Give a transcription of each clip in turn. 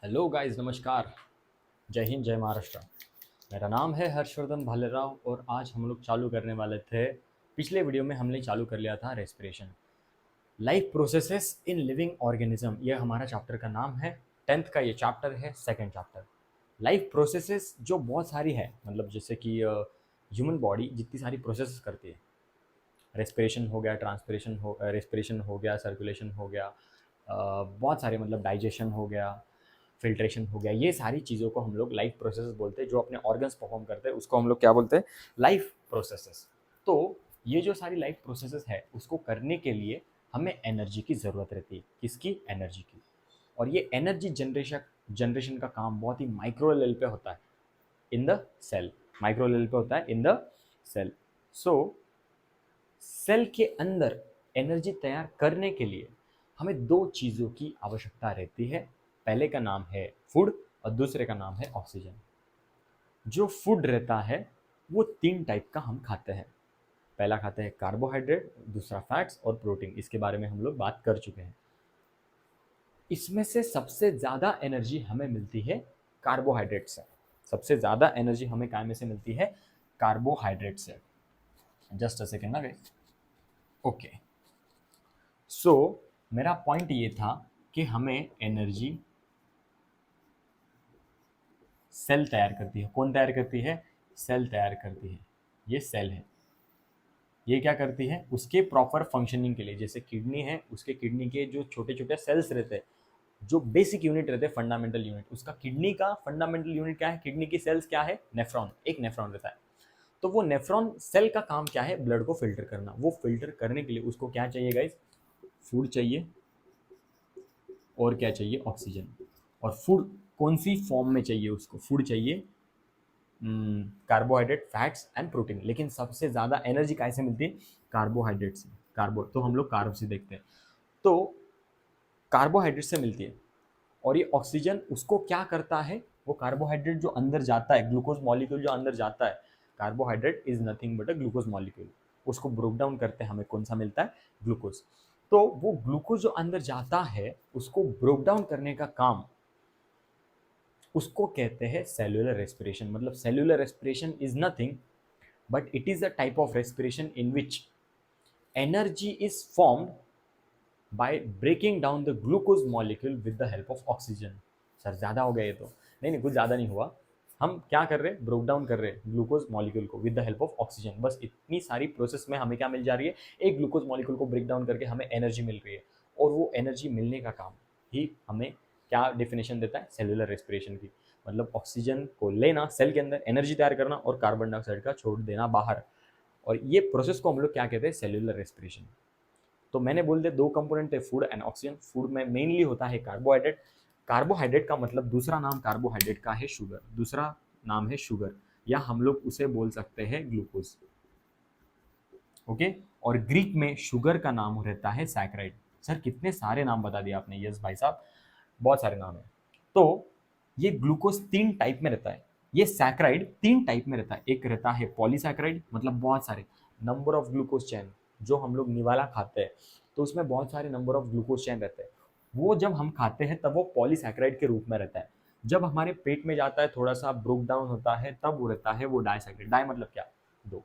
Hello guys, नमस्कार। जय हिंद, जय महाराष्ट्र। मेरा नाम है हर्षवर्धन भालेराव और आज हम लोग चालू करने वाले थे। पिछले वीडियो में हमने चालू कर लिया था respiration, life processes in living organism. ये हमारा चैप्टर का नाम है। 10th का ये चैप्टर है, सेकंड चैप्टर। लाइफ प्रोसेसेस जो बहुत सारी है, मतलब जैसे कि ह्यूमन बॉडी जितनी सारी प्रोसेस करती है। रेस्पिरेशन हो गया, ट्रांसपिरेशन हो, रेस्पिरेशन हो गया, सर्कुलेशन हो गया, बहुत सारे, मतलब डाइजेशन हो गया, फिल्ट्रेशन हो गया। ये सारी चीज़ों को हम लोग लाइफ प्रोसेसेस बोलते हैं। जो अपने ऑर्गन्स परफॉर्म करते हैं उसको हम लोग क्या बोलते हैं? Life processes. तो ये जो सारी लाइफ प्रोसेसेस है उसको करने के लिए हमें एनर्जी की ज़रूरत रहती है। किसकी? एनर्जी की। और ये एनर्जी जनरेशन जनरेशन का काम बहुत ही माइक्रो लेवल पे होता है, in the cell. Micro level पे होता है in the cell. So cell के अंदर एनर्जी तैयार करने के लिए हमें दो चीज़ों की आवश्यकता रहती है। पहले का नाम है फूड और दूसरे का नाम है ऑक्सीजन। जो फूड रहता है वो तीन टाइप का हम खाते हैं। पहला खाते हैं कार्बोहाइड्रेट, दूसरा फैट्स और प्रोटीन। इसके बारे में हम लोग बात कर चुके हैं। इसमें से सबसे ज़्यादा एनर्जी हमें मिलती है कार्बोहाइड्रेट से। सबसे ज़्यादा एनर्जी हमें काय में से मिलती है? कार्बोहाइड्रेट से। जस्ट अ सेकेंड ना गाइस। ओके, सो मेरा पॉइंट ये था कि हमें एनर्जी सेल तैयार करती है। कौन तैयार करती है? सेल तैयार करती है। ये सेल है। ये क्या करती है? उसके प्रॉपर फंक्शनिंग के लिए, जैसे किडनी है, उसके किडनी के जो छोटे छोटे सेल्स रहते हैं, जो बेसिक यूनिट रहते हैं, फंडामेंटल यूनिट, उसका किडनी का फंडामेंटल यूनिट क्या है? किडनी की सेल्स क्या है? नेफ्रॉन। एक नेफ्रॉन रहता है। तो वो नेफ्रॉन सेल का काम क्या है? ब्लड को फिल्टर करना। वो फिल्टर करने के लिए उसको क्या चाहिए गाइस? फूड चाहिए। और क्या चाहिए? ऑक्सीजन। और फूड कौन सी फॉर्म में चाहिए उसको? फूड चाहिए कार्बोहाइड्रेट, फैट्स एंड प्रोटीन। लेकिन सबसे ज़्यादा एनर्जी कैसे मिलती है? कार्बोहाइड्रेट से। कार्बो तो हम लोग कार्ब से देखते हैं। तो कार्बोहाइड्रेट से मिलती है। और ये ऑक्सीजन उसको क्या करता है? वो कार्बोहाइड्रेट जो अंदर जाता है, ग्लूकोज मॉलिक्यूल जो अंदर जाता है, carbohydrate is nothing but a glucose molecule. उसको ब्रोक डाउन करते हैं, हमें कौन सा मिलता है? ग्लूकोज। तो वो ग्लूकोज जो अंदर जाता है उसको ब्रोक डाउन करने का काम, उसको कहते हैं सेल्यूलर रेस्पिरेशन। मतलब cellular respiration is nothing but it is a type of respiration in which energy is formed by breaking down the glucose molecule with the help of oxygen। Sir ज़्यादा हो गया ये तो। नहीं नहीं, कुछ ज़्यादा नहीं हुआ। हम क्या कर रहे हैं? ब्रोक डाउन कर रहे हैं ग्लूकोज मॉलिक्यूल को with the help of oxygen. बस इतनी सारी प्रोसेस में हमें क्या मिल जा रही है? एक ग्लूकोज मॉलिक्यूल को ब्रेक डाउन करके हमें एनर्जी मिल रही है। और वो एनर्जी मिलने का काम ही हमें क्या डेफिनेशन देता है? सेलुलर रेस्पिरेशन की। मतलब ऑक्सीजन को लेना, सेल के अंदर एनर्जी तैयार करना और कार्बन डाइऑक्साइड का छोड़ देना बाहर। और ये प्रोसेस को हम लोग क्या कहते हैं? Cellular respiration. तो मैंने बोल दिया दो कंपोनेंट है, फूड एंड ऑक्सीजन। फूड में मेनली होता है कार्बोहाइड्रेट। कार्बोहाइड्रेट का मतलब, दूसरा नाम कार्बोहाइड्रेट का है शुगर। दूसरा नाम है शुगर, या हम लोग उसे बोल सकते हैं ग्लूकोज। ओके। और ग्रीक में शुगर का नाम रहता है सैकराइड। सर कितने सारे नाम बता दिए आपने। यस भाई साहब, बहुत सारे नाम है। तो ये ग्लूकोज तीन टाइप में रहता है। ये सैकराइड तीन टाइप में रहता है। एक रहता है पॉलीसैकराइड, मतलब बहुत सारे नंबर ऑफ ग्लूकोज चैन। जो हम लोग निवाला खाते हैं तो उसमें बहुत सारे नंबर ऑफ ग्लूकोज चैन रहते हैं। वो जब हम खाते हैं तब वो पॉलीसैकराइड के रूप में रहता है। जब हमारे पेट में जाता है, थोड़ा सा ब्रोक डाउन होता है, तब वो रहता है वो डाइसैकराइड। डाई मतलब क्या? दो।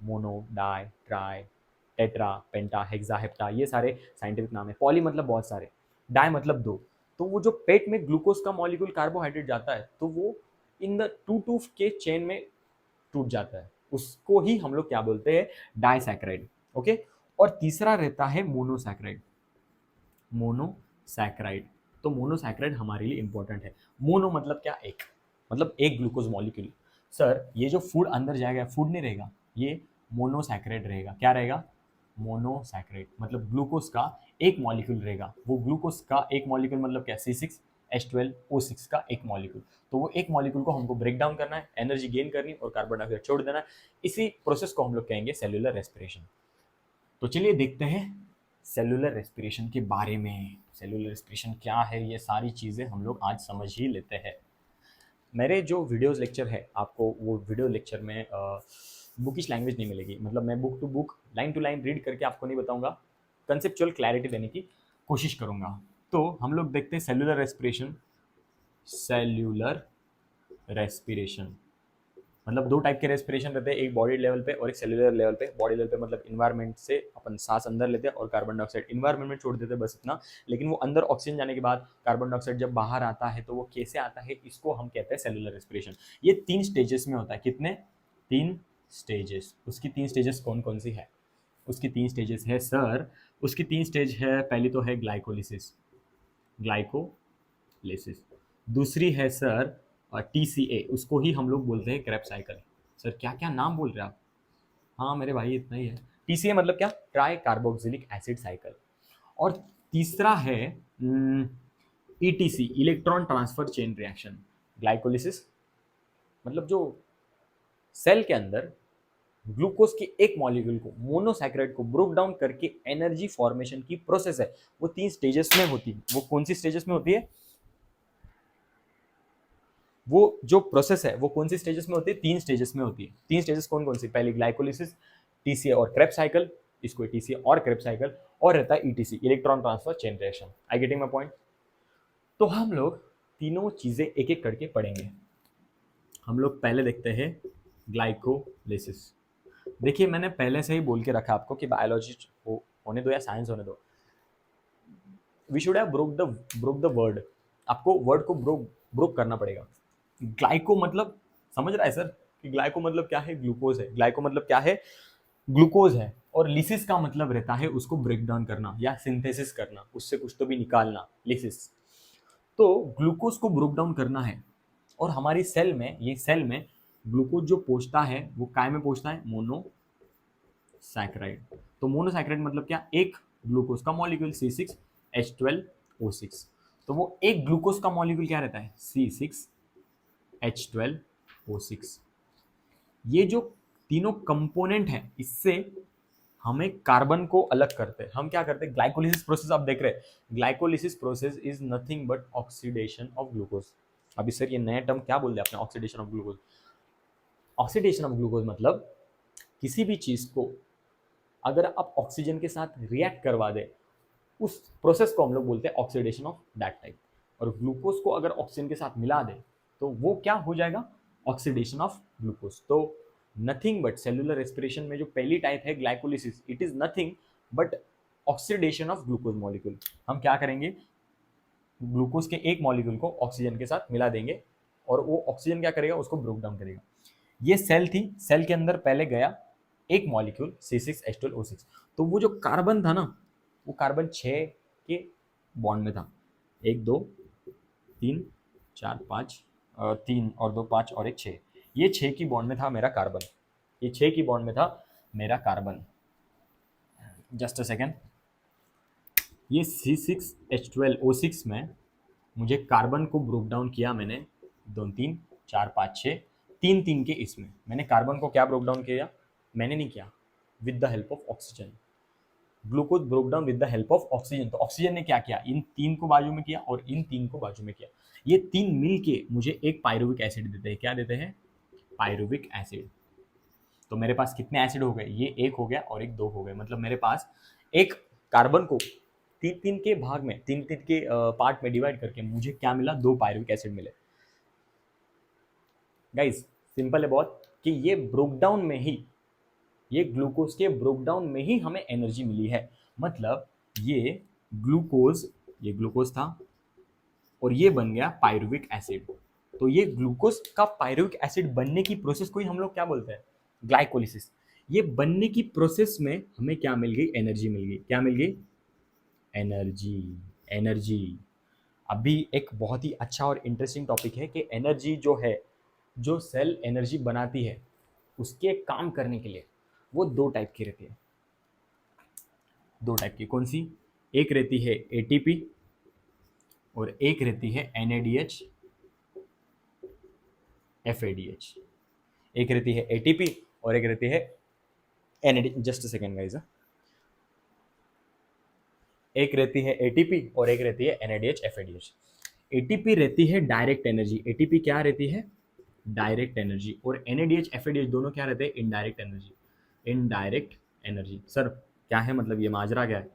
मोनो, डाई, ट्राई, टेट्रा, पेंटा, हेक्सा, हेप्टा, ये सारे साइंटिफिक नाम है। पॉली मतलब बहुत सारे, डाई मतलब दो। तो वो जो पेट में ग्लूकोज का मॉलिक्यूल कार्बोहाइड्रेट जाता है तो वो इन द टू टू के चेन में टूट जाता है। उसको ही हम लोग क्या बोलते हैं? डाइसैकराइड। ओके। और तीसरा रहता है मोनोसैकराइड। मोनोसैकराइड। तो मोनोसैकराइड हमारे लिए इंपॉर्टेंट है। मोनो मतलब क्या? एक। मतलब एक ग्लूकोज मॉलिक्यूल। सर ये जो फूड अंदर जाएगा, फूड नहीं रहेगा, ये मोनोसैकराइड रहेगा। क्या रहेगा? मोनोसैकराइड। मतलब ग्लूकोज का एक मॉलिक्यूल रहेगा। वो ग्लूकोज का एक मॉलिक्यूल मतलब क्या? C6H12O6 का एक मॉलिक्यूल। तो वो एक मॉलिक्यूल को हमको ब्रेक डाउन करना है, एनर्जी गेन करनी और कार्बन डाइऑक्साइड छोड़ देना है। इसी प्रोसेस को हम लोग कहेंगे सेल्यूलर रेस्पिरेशन। तो चलिए देखते हैं सेलुलर रेस्पिरेशन के बारे में। सेलुलर रेस्पिरेशन क्या है, ये सारी चीज़ें हम लोग आज समझ ही लेते हैं। मेरे जो वीडियोस लेक्चर है, आपको वो वीडियो लेक्चर में बुकिश लैंग्वेज नहीं मिलेगी। मतलब मैं book to book, line to line read करके आपको नहीं बताऊंगा। कंसेप्चुअल क्लैरिटी देने की कोशिश करूंगा। तो हम लोग देखते हैं सेलुलर रेस्पिरेशन। Cellular respiration. मतलब दो टाइप के रेस्पिरेशन रहते हैं, एक बॉडी लेवल पे और एक सेल्यूलर लेवल पे। बॉडी लेवल पे मतलब इन्वायरमेंट से अपन सांस अंदर लेते हैं और कार्बन डाइऑक्साइड इन्वायरमेंट में छोड़ देते हैं, बस इतना। लेकिन वो अंदर ऑक्सीजन जाने के बाद कार्बन डाइऑक्साइड जब बाहर आता है तो वो कैसे आता है, इसको हम कहते हैं सेल्यूलर रेस्पिरेशन। ये 3 स्टेजेस में होता है। कितने? 3 स्टेजेस। उसकी 3 स्टेजेस कौन कौन सी है? उसकी 3 स्टेजेस है सर, उसकी 3 स्टेज है। पहली तो है ग्लाइकोलिसिस, ग्लाइकोलिसिस। दूसरी है सर TCA, उसको ही हम लोग बोलते हैं क्रेब्स साइकिल। सर क्या क्या नाम बोल रहे हैं आप? हाँ मेरे भाई इतना ही है। TCA मतलब क्या? Try carboxylic acid cycle. और तीसरा है ETC, electron transfer chain reaction. Glycolysis मतलब जो सेल के अंदर ग्लूकोज के एक मॉलिक्यूल को, मोनोसैकेराइड को ब्रोक डाउन करके एनर्जी फॉर्मेशन की प्रोसेस है, वो 3 स्टेजेस में होती है। वो कौन सी स्टेजेस में होती है? वो जो प्रोसेस है वो कौन सी स्टेजेस में होती है? 3 स्टेजेस में होती है। 3 स्टेजेस कौन कौन सी? पहली ग्लाइकोलिसिस, TCA और क्रेब्स साइकिल, इसको TCA और क्रेब्स साइकिल, और रहता है ETC, electron transfer chain reaction. I getting my point? तो हम लोग तीनों चीजें एक एक करके पढ़ेंगे। हम लोग पहले देखते हैं ग्लाइकोलिसिस। देखिए मैंने पहले से ही बोल के रखा आपको कि बायोलॉजी होने दो या साइंस होने दो, we should have broke the word. आपको वर्ड को ब्रोक करना पड़ेगा। ग्लाइको मतलब, समझ रहा है सर कि ग्लाइको मतलब क्या है? ग्लूकोज है। ग्लाइको मतलब क्या है? ग्लूकोज है। और लिसिस का मतलब रहता है उसको ब्रेक डाउन करना या सिंथेसिस करना, उससे कुछ तो भी निकालना, लिसिस। तो ग्लूकोज को ब्रोक डाउन करना है। और हमारी सेल में, ये सेल में ग्लूकोज जो पहुंचता है वो काय में पहुंचता है? मोनोसैकेराइड। तो मोनोसैकेराइड मतलब क्या? एक ग्लूकोज का मॉलिक्यूल C6H12O6। तो वो एक ग्लूकोज का मॉलिक्यूल क्या रहता है? C6H12O6। ये जो तीनों कंपोनेंट हैं, इससे हमें कार्बन को अलग करते हैं। हम क्या करते हैं? ग्लाइकोलिसिस प्रोसेस आप देख रहे हैं। Glycolysis process is nothing but oxidation of glucose. अभी सर ये नया टर्म क्या बोल दिया आपने? Oxidation of glucose. Oxidation of glucose मतलब किसी भी चीज को अगर आप ऑक्सीजन के साथ रिएक्ट करवा दे, उस प्रोसेस को हम लोग बोलते हैं ऑक्सीडेशन ऑफ दैट टाइप। और ग्लूकोज को अगर ऑक्सीजन के साथ मिला दे तो वो क्या हो जाएगा? Oxidation of glucose. तो नथिंग बट सेल्यूलर रेस्पिरेशन में जो पहली टाइप है glycolysis, it is nothing but oxidation of glucose molecule. हम क्या करेंगे? ग्लूकोज के एक मॉलिक्यूल को ऑक्सीजन के साथ मिला देंगे और वो ऑक्सीजन क्या करेगा? उसको ब्रोक डाउन करेगा। ये सेल थी, सेल के अंदर पहले गया एक मॉलिक्यूल C6H12O6। तो वो जो कार्बन था ना, वो कार्बन 6 के बॉन्ड में था। 1 2 3 4 5, 3 और 2 5 और एक 6। ये 6 की बॉन्ड में था मेरा कार्बन। ये 6 की बॉन्ड में था मेरा कार्बन। Just a second. ये C6H12O6 में मुझे कार्बन को ब्रोक डाउन किया मैंने, 2 3 4 5 6, 3 3 के इसमें मैंने कार्बन को क्या ब्रोक डाउन किया? मैंने नहीं किया, with the help of oxygen. Glucose broke down with the help of oxygen. तो ऑक्सीजन ने क्या किया? इन 3 को बाजू में किया और इन 3 को बाजू में किया। ये 3 मिल के मुझे एक पायरुविक एसिड देते हैं। क्या देते हैं? Pyruvic acid. तो मेरे पास कितने एसिड हो गए? ये एक हो गया और एक 2 हो गए। मतलब मेरे पास एक कार्बन को 3 3 के भाग में, 3 3 के पार्ट में डिवाइड करके मुझे क्या मिला? 2 पायरुविक एसिड मिले। गाइस सिंपल है बहुत कि ये ब्रोकडाउन में ही, ये ग्लूकोज के ब्रोकडाउन में ही हमें एनर्जी मिली है। मतलब ये ग्लूकोज था और ये बन गया पायरुविक एसिड। तो ये ग्लूकोज का पायरुविक एसिड बनने की प्रोसेस को ही हम लोग क्या बोलते हैं? ग्लाइकोलिसिस। ये बनने की प्रोसेस में हमें क्या मिल गई? एनर्जी मिल गई। क्या मिल गई? एनर्जी। एनर्जी। अभी एक बहुत ही अच्छा और इंटरेस्टिंग टॉपिक है कि एनर्जी जो है, जो सेल एनर्जी बनाती है, उसके काम करने के लिए वो 2 टाइप की रहती है। 2 टाइप की। कौन सी? एक रहती है ATP और एक रहती है NADH FADH। एक रहती है ATP और एक रहती है NADH। Just a second guys. एक रहती है ATP और एक रहती है NADH FADH। ATP रहती है डायरेक्ट एनर्जी। ATP क्या रहती है? Direct energy. और NADH FADH दोनों क्या रहते हैं? Indirect energy. Indirect energy. Sir क्या है मतलब? ये माजरा क्या है?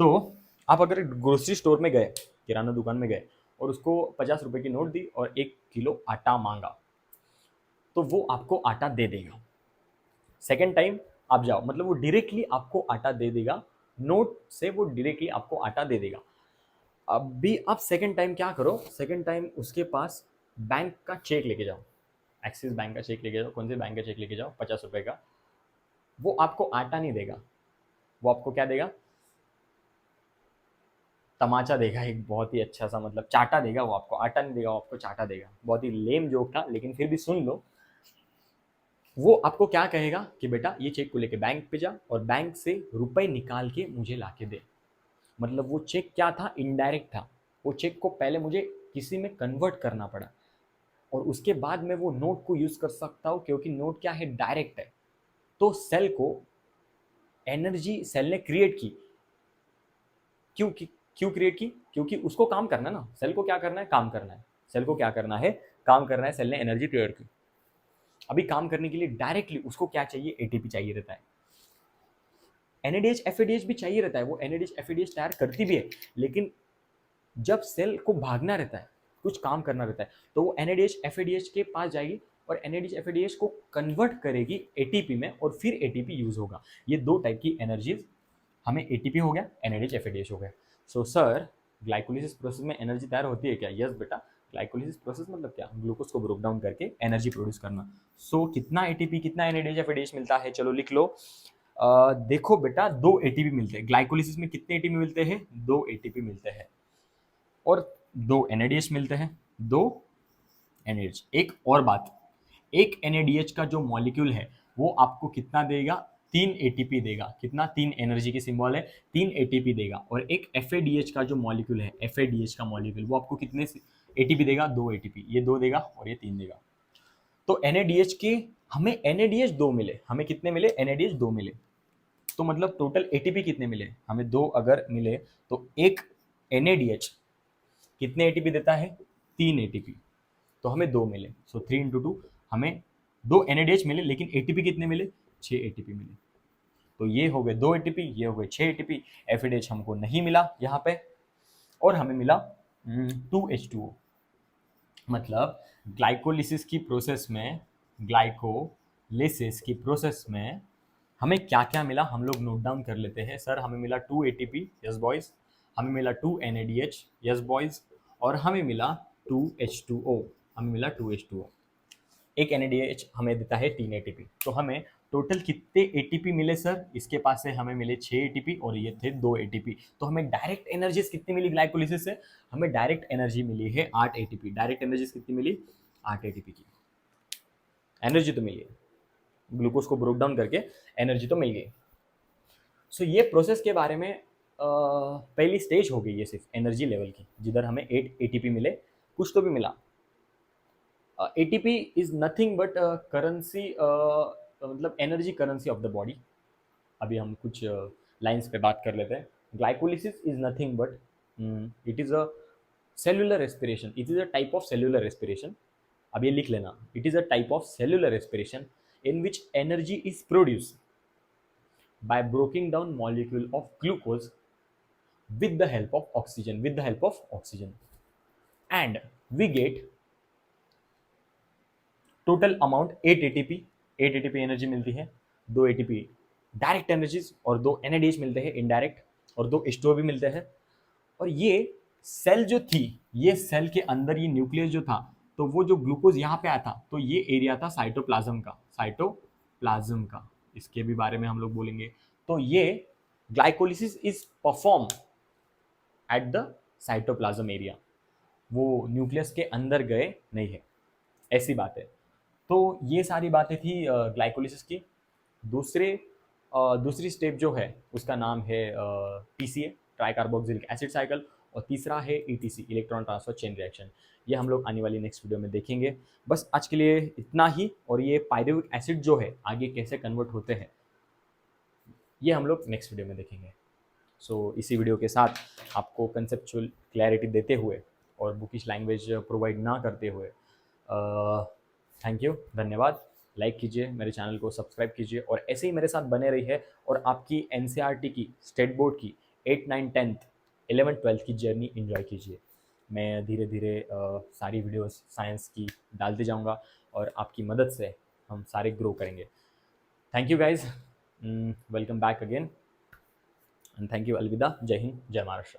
तो आप अगर ग्रोसरी स्टोर में गए, किराना दुकान में गए और उसको 50 रुपए की नोट दी और 1 किलो आटा मांगा, तो वो आपको आटा दे देगा। सेकेंड टाइम आप जाओ, मतलब वो डायरेक्टली आपको आटा दे देगा, नोट से वो डायरेक्टली आपको आटा दे देगा। अब भी आप सेकेंड टाइम क्या करो, सेकेंड टाइम उसके पास बैंक का चेक लेके जाओ, एक्सिस बैंक का चेक लेके जाओ, कौन से बैंक का चेक लेके जाओ, 50 रुपए का। वो आपको आटा नहीं देगा, वो आपको क्या देगा, तमाचा देगा, एक बहुत ही अच्छा सा, मतलब चाटा देगा। वो आपको आटा नहीं देगा, वो आपको चाटा देगा। बहुत ही लेम जोक था, लेकिन फिर भी सुन लो। वो आपको क्या कहेगा कि बेटा ये चेक को लेके बैंक पे जा और बैंक से रुपए निकाल के मुझे ला के दे। मतलब वो चेक क्या था, इनडायरेक्ट था। वो चेक को पहले मुझे किसी में कन्वर्ट करना पड़ा और उसके बाद मैं वो नोट को यूज कर सकता हूँ, क्योंकि नोट क्या है, डायरेक्ट है। तो सेल को एनर्जी सेल ने क्रिएट की। क्यों क्यों क्रिएट की? क्योंकि उसको काम करना है ना, सेल को क्या करना है, काम करना है। सेल को क्या करना है, काम करना है। सेल ने एनर्जी क्रिएट की। अभी काम करने के लिए डायरेक्टली उसको क्या चाहिए, एटीपी चाहिए रहता है। एनएडीएच एफएडीएच भी चाहिए रहता है, वो एनएडीएच एफएडीएच तैयार करती भी है, लेकिन जब सेल को भागना रहता है, कुछ काम करना रहता है, तो वो एनएडीएच एफएडीएच के पास जाएगी और एनएडीएच एफएडीएच को कन्वर्ट करेगी एटीपी में, और फिर एटीपी यूज होगा। ये दो टाइप की एनर्जीज, हमें एटीपी हो गया, एनएडीएच एफएडीएच हो गया। सो सर, ग्लाइकोलिसिस प्रोसेस में एनर्जी तैयार होती है क्या? यस बेटा, ग्लाइकोलिसिस प्रोसेस मतलब क्या, ग्लूकोज को ब्रेक डाउन करके एनर्जी प्रोड्यूस करना। सो कितना एटीपी, कितना एनएडीएच एफएडीएच मिलता है, चलो लिख लो। देखो बेटा, 2 एटीपी मिलते हैं ग्लाइकोलिसिस में। कितने एटीपी मिलते हैं? 2 एटीपी मिलते हैं। और 2 एनएडीएच मिलते हैं, 2 एनएडीएच। एक और बात, एक एनएडीएच का जो मॉलिक्यूल है वो आपको कितना देगा, 3 एटीपी देगा। कितना? 3 एनर्जी की सिंबल है, 3 एटीपी देगा। और एक एफएडीएच का जो मॉलिक्यूल है, एफएडीएच का मॉलिक्यूल, वो आपको कितने एटीपी देगा, 2 एटीपी। ये 2 देगा और ये 3 देगा। तो एनएडीएच के, हमें एनएडीएच 2 मिले, हमें कितने मिले, एनएडीएच 2 मिले। तो मतलब टोटल एटीपी कितने मिले, हमें 2 अगर मिले तो एक एनएडीएच कितने एटीपी देता है, 3 एटीपी। तो हमें 2 मिले, सो 3 × 2, हमें 2 एनएडीएच मिले, लेकिन एटीपी कितने मिले, 6 एटीपी मिले। तो ये हो गए 2 एटीपी, ये हो गए 6 एटीपी। एफएडीएच हमको नहीं मिला यहाँ पे, और हमें मिला 2H2O। मतलब ग्लाइकोलिसिस की प्रोसेस में, ग्लाइकोलिसिस की प्रोसेस में हमें क्या क्या मिला, हम लोग नोट डाउन कर लेते हैं। सर हमें मिला 2 एटीपी, यस बॉयज। हमें मिला 2 एनएडीएच, यस बॉयज। और हमें मिला 2H2O, हमें मिला 2H2O। एक एनएडीएच हमें देता है 3 एटीपी। तो हमें टोटल कितने एटीपी मिले सर, इसके पास से हमें मिले 6 एटीपी और ये थे 2 एटीपी। तो हमें डायरेक्ट एनर्जीज कितनी मिली ग्लाइकोलिसिस से, हमें डायरेक्ट एनर्जी मिली है 8 एटीपी। डायरेक्ट एनर्जीज कितनी मिली, 8 एटीपी की एनर्जी तो मिली है। ग्लूकोज को ब्रेक डाउन करके एनर्जी तो मिल गई। सो ये प्रोसेस के बारे में पहली स्टेज हो गई है सिर्फ एनर्जी लेवल की, जिधर हमें 8 एटीपी मिले, कुछ तो भी मिला। ATP is nothing but currency, मतलब energy currency of the body. अभी हम कुछ लाइंस पे बात कर लेते हैं। Glycolysis is nothing but, it is a cellular respiration, it is a type of cellular respiration. अब ये लिख लेना, it is a type of cellular respiration in which energy is produced by breaking down molecule of glucose with the help of oxygen, and we get total amount 8 ATP। 8 ATP energy मिलती है, 2 ATP direct energies और 2 NADH मिलते हैं indirect, और 2 H2O भी मिलते हैं। और ये सेल जो थी, ये सेल के अंदर ये न्यूक्लियस जो था, तो वो जो ग्लूकोज यहाँ पे आया था, तो ये एरिया था साइटोप्लाज्म का, साइटोप्लाज्म का। इसके भी बारे में हम लोग बोलेंगे। तो ये glycolysis is perform at the cytoplasm area, वो न्यूक्लियस के अंदर गए नहीं है, ऐसी बात है। तो ये सारी बातें थी ग्लाइकोलिसिस की। दूसरी स्टेप जो है उसका नाम है TCA, try carboxylic acid cycle, और तीसरा है ETC, electron transfer chain reaction. ये हम लोग आने वाली नेक्स्ट वीडियो में देखेंगे। बस आज के लिए इतना ही। और ये पायरुविक एसिड जो है आगे कैसे कन्वर्ट होते हैं, ये हम लोग नेक्स्ट वीडियो में देखेंगे। सो इसी वीडियो के साथ आपको कंसेप्चुअल क्लैरिटी देते हुए और बुकिश लैंग्वेज प्रोवाइड ना करते हुए थैंक यू, धन्यवाद। लाइक कीजिए, मेरे चैनल को सब्सक्राइब कीजिए, और ऐसे ही मेरे साथ बने रहिए और आपकी NCERT की, स्टेट बोर्ड की 8, 9, 10th, 11th, 12th की जर्नी एंजॉय कीजिए। मैं धीरे धीरे सारी वीडियोस साइंस की डालते जाऊंगा और आपकी मदद से हम सारे ग्रो करेंगे। Thank you guys, welcome back again and thank you. अलविदा, जय हिंद, जय महाराष्ट्र।